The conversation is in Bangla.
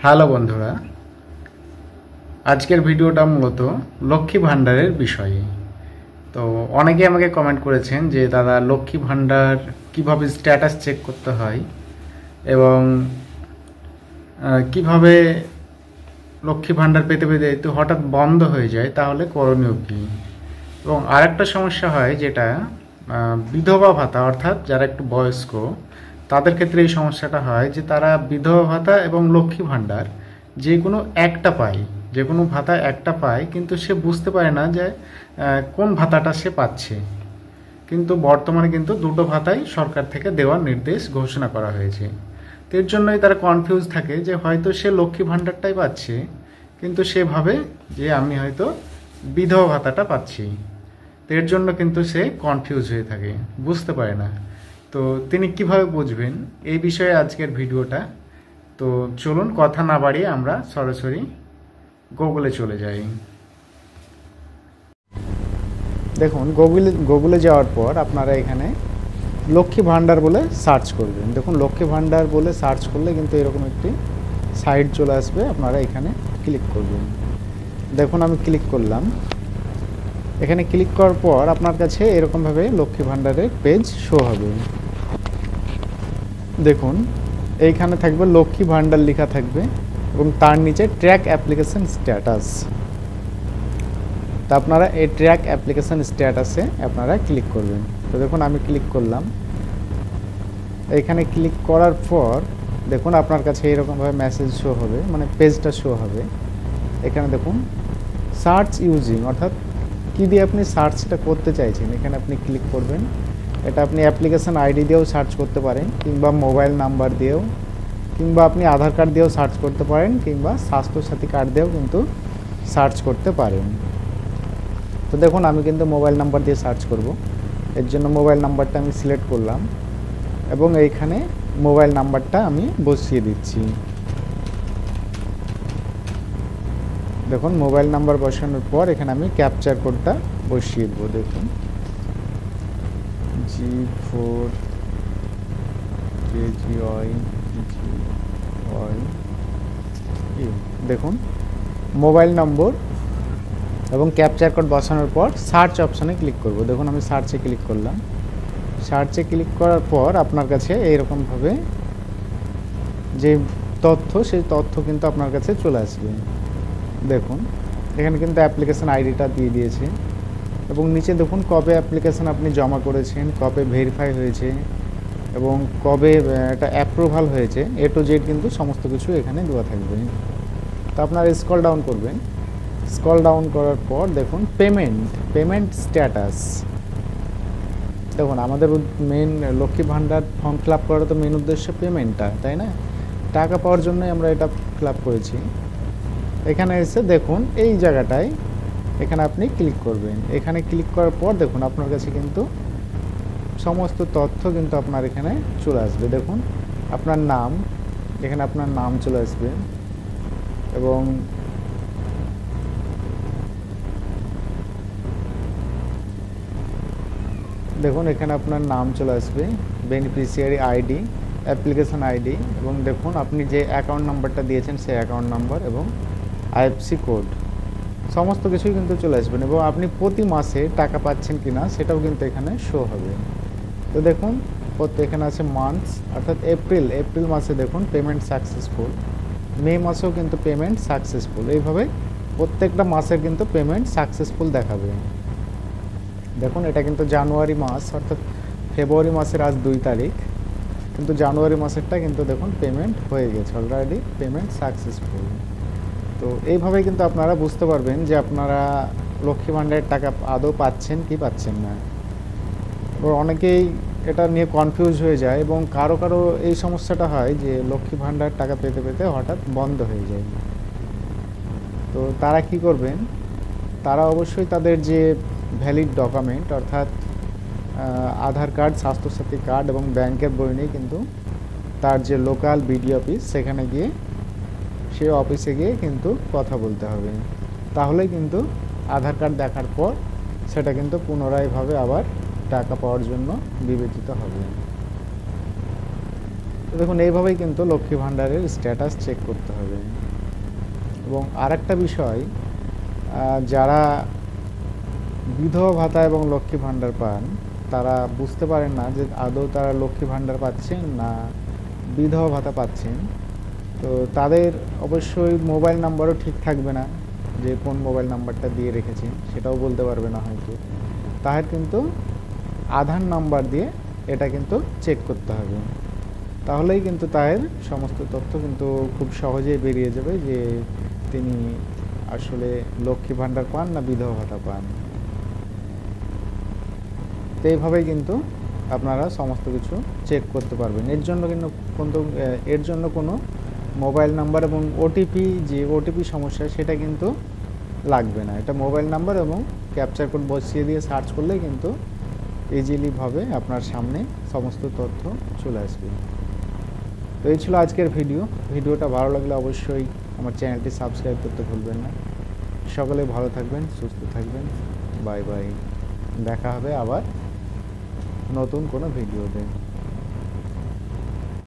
হ্যালো বন্ধুরা, আজকের ভিডিওটা মূলত লক্ষ্মী ভাণ্ডারের বিষয়ে। তো অনেকে আমাকে কমেন্ট করেছেন যে দাদা, লক্ষ্মী ভাণ্ডার কিভাবে স্ট্যাটাস চেক করতে হয় এবং কিভাবে লক্ষ্মী ভাণ্ডার পেতে পেতে তো হঠাৎ বন্ধ হয়ে যায়, তাহলে করণীয় কী। এবং আরেকটা সমস্যা হয় যেটা বিধবা ভাতা, অর্থাৎ যারা একটু বয়স্ক তাদের ক্ষেত্রে এই সমস্যাটা হয় যে তারা বিধবা ভাতা এবং লক্ষ্মী ভাণ্ডার যে কোনো একটা পায়, যে কোনো ভাতা একটা পায়, কিন্তু সে বুঝতে পারে না যে কোন ভাতাটা সে পাচ্ছে। কিন্তু বর্তমানে কিন্তু দুটো ভাতাই সরকার থেকে দেওয়ার নির্দেশ ঘোষণা করা হয়েছে। তো এর জন্যই তারা কনফিউজ থাকে যে হয়তো সে লক্ষ্মী ভাণ্ডারটাই পাচ্ছে, কিন্তু সে ভাবে যে আমি হয়তো বিধবা ভাতাটা পাচ্ছি। তো এর জন্য কিন্তু সে কনফিউজ হয়ে থাকে, বুঝতে পারে না। তো তিনি কিভাবে বুঝবেন, এই বিষয়ে আজকের ভিডিওটা। তো চলুন কথা না বাড়িয়ে আমরা সরাসরি গুগলে চলে যাই। দেখুন, গুগলে যাওয়ার পর আপনারা এখানে লক্ষ্মী ভাণ্ডার বলে সার্চ করবেন। দেখুন, লক্ষ্মী ভাণ্ডার বলে সার্চ করলে কিন্তু এরকম একটি সাইট চলে আসবে, আপনারা এখানে ক্লিক করবেন। দেখুন, আমি ক্লিক করলাম। এখানে ক্লিক করার পর আপনার কাছে এরকমভাবে লক্ষ্মী ভাণ্ডারের পেজ শো হবে। দেখুন, এইখানে থাকবে লক্ষ্মী ভাণ্ডার লেখা থাকবে এবং তার নিচে ট্র্যাক অ্যাপ্লিকেশন স্ট্যাটাস। তো আপনারা এই ট্র্যাক অ্যাপ্লিকেশন স্ট্যাটাসে আপনারা ক্লিক করবেন। তো দেখুন, আমি ক্লিক করলাম। এখানে ক্লিক করার পর দেখুন আপনার কাছে এরকমভাবে মেসেজ শো হবে, মানে পেজটা শো হবে। এখানে দেখুন সার্চ ইউজিং, অর্থাৎ কী দিয়ে আপনি সার্চটা করতে চাইছেন, এখানে আপনি ক্লিক করবেন। এটা আপনি অ্যাপ্লিকেশন আইডি দিয়েও সার্চ করতে পারেন, কিংবা মোবাইল নাম্বার দিয়েও, কিংবা আপনি আধার কার্ড দিয়েও সার্চ করতে পারেন, কিংবা স্বাস্থ্যসাথী কার্ড দিয়েও কিন্তু সার্চ করতে পারেন। তো দেখুন, আমি কিন্তু মোবাইল নাম্বার দিয়ে সার্চ করব। এর জন্য মোবাইল নাম্বারটা আমি সিলেক্ট করলাম এবং এইখানে মোবাইল নাম্বারটা আমি বসিয়ে দিচ্ছি। দেখুন, মোবাইল নাম্বার বসানোর পর এখানে আমি ক্যাপচার কোডটা বসিয়ে দেবো। দেখুন, G4 KGY। দেখুন, মোবাইল নম্বর এবং ক্যাপচার কোড বসানোর পর সার্চ অপশানে ক্লিক করব। দেখুন, আমি সার্চে ক্লিক করলাম। সার্চে ক্লিক করার পর আপনার কাছে এইরকমভাবে যে তথ্য, সেই তথ্য কিন্তু আপনার কাছে চলে আসবে। দেখুন, এখানে কিন্তু অ্যাপ্লিকেশান আইডিটা দিয়ে দিয়েছে এবং নিচে দেখুন কবে অ্যাপ্লিকেশান আপনি জমা করেছেন, কবে ভেরিফাই হয়েছে এবং কবে এটা অ্যাপ্রুভাল হয়েছে, A to Z কিন্তু সমস্ত কিছু এখানে দেওয়া থাকবে। তো আপনারা স্ক্রল ডাউন করবেন। স্ক্রল ডাউন করার পর দেখুন পেমেন্ট স্ট্যাটাস। দেখুন, আমাদের main Lakshmi Bhandar form fill up করার তো মেন উদ্দেশ্য পেমেন্টটা, তাই না? টাকা পাওয়ার জন্যই আমরা এটা ফিল আপ করেছি। এখানে এসে দেখুন এই জায়গাটায় এখানে আপনি ক্লিক করবেন। এখানে ক্লিক করার পর দেখুন আপনার কাছে কিন্তু সমস্ত তথ্য কিন্তু আপনার এখানে চলে আসবে। দেখুন, আপনার নাম, এখানে আপনার নাম চলে আসবে এবং দেখুন এখানে আপনার নাম চলে আসবে, বেনিফিশিয়ারি আইডি, অ্যাপ্লিকেশন আইডি এবং দেখুন আপনি যে অ্যাকাউন্ট নাম্বারটা দিয়েছেন সেই অ্যাকাউন্ট নাম্বার এবং IFSC কোড, সমস্ত কিছুই কিন্তু চলে আসবেন এবং আপনি প্রতি মাসে টাকা পাচ্ছেন কি না সেটাও কিন্তু এখানে শো হবে। তো দেখুন, এখানে আছে মান্থস, অর্থাৎ এপ্রিল মাসে দেখুন পেমেন্ট সাকসেসফুল, মে মাসেও কিন্তু পেমেন্ট সাকসেসফুল, এইভাবে প্রত্যেকটা মাসের কিন্তু পেমেন্ট সাকসেসফুল দেখাবে। দেখুন, এটা কিন্তু জানুয়ারি মাস, অর্থাৎ ফেব্রুয়ারি মাসের আজ 2 তারিখ, কিন্তু জানুয়ারি মাসেরটা কিন্তু দেখুন পেমেন্ট হয়ে গেছে, অলরেডি পেমেন্ট সাকসেসফুল। তো এইভাবে কিন্তু আপনারা বুঝতে পারবেন যে আপনারা লক্ষ্মী ভাণ্ডারের টাকা আদৌ পাচ্ছেন কি পাচ্ছেন না। এবার অনেকেই এটা নিয়ে কনফিউজ হয়ে যায় এবং কারো এই সমস্যাটা হয় যে লক্ষ্মী ভাণ্ডার টাকা পেতে পেতে হঠাৎ বন্ধ হয়ে যায়। তো তারা কি করবেন, তারা অবশ্যই তাদের যে ভ্যালিড ডকুমেন্ট, অর্থাৎ আধার কার্ড, স্বাস্থ্যসাথী কার্ড এবং ব্যাংকের বই নিয়ে কিন্তু তার যে লোকাল BDO অফিস, সেখানে গিয়ে সেই অফিসে গিয়ে কিন্তু কথা বলতে হবে। তাহলে কিন্তু আধার কার্ড দেখার পর সেটা কিন্তু পুনরায়ভাবে আবার টাকা পাওয়ার জন্য বিবেচিত হবে। তো দেখুন এইভাবেই কিন্তু লক্ষ্মী ভাণ্ডারের স্ট্যাটাস চেক করতে হবে। এবং আরেকটা বিষয়, যারা বিধবা ভাতা এবং লক্ষ্মী ভাণ্ডার পান তারা বুঝতে পারেন না যে আদৌ তারা লক্ষ্মী ভাণ্ডার পাচ্ছেন না বিধবা ভাতা পাচ্ছেন। তো তাদের অবশ্যই মোবাইল নাম্বারও ঠিক থাকবে না, যে কোন মোবাইল নাম্বারটা দিয়ে রেখেছেন সেটাও বলতে পারবে না হয়তো। তাদের কিন্তু আধার নাম্বার দিয়ে এটা কিন্তু চেক করতে হবে, তাহলেই কিন্তু তাদের সমস্ত তথ্য কিন্তু খুব সহজেই বেরিয়ে যাবে যে তিনি আসলে লক্ষ্মী ভাণ্ডার পান না বিধবা ভাতা পান। তো এইভাবেই কিন্তু আপনারা সমস্ত কিছু চেক করতে পারবেন। এর জন্য কোনো মোবাইল নাম্বার এবং যে ওটিপি সমস্যা সেটা কিন্তু লাগবে না। এটা মোবাইল নাম্বার এবং ক্যাপচার কোড বসিয়ে দিয়ে সার্চ করলেই কিন্তু ইজিলিভাবে আপনার সামনে সমস্ত তথ্য চলে আসবে। তো এই ছিল আজকের ভিডিওটা ভালো লাগলে অবশ্যই আমার চ্যানেলটি সাবস্ক্রাইব করতে ভুলবেন না। সকলে ভালো থাকবেন, সুস্থ থাকবেন। Bye bye. দেখা হবে আবার নতুন কোনো ভিডিওতে।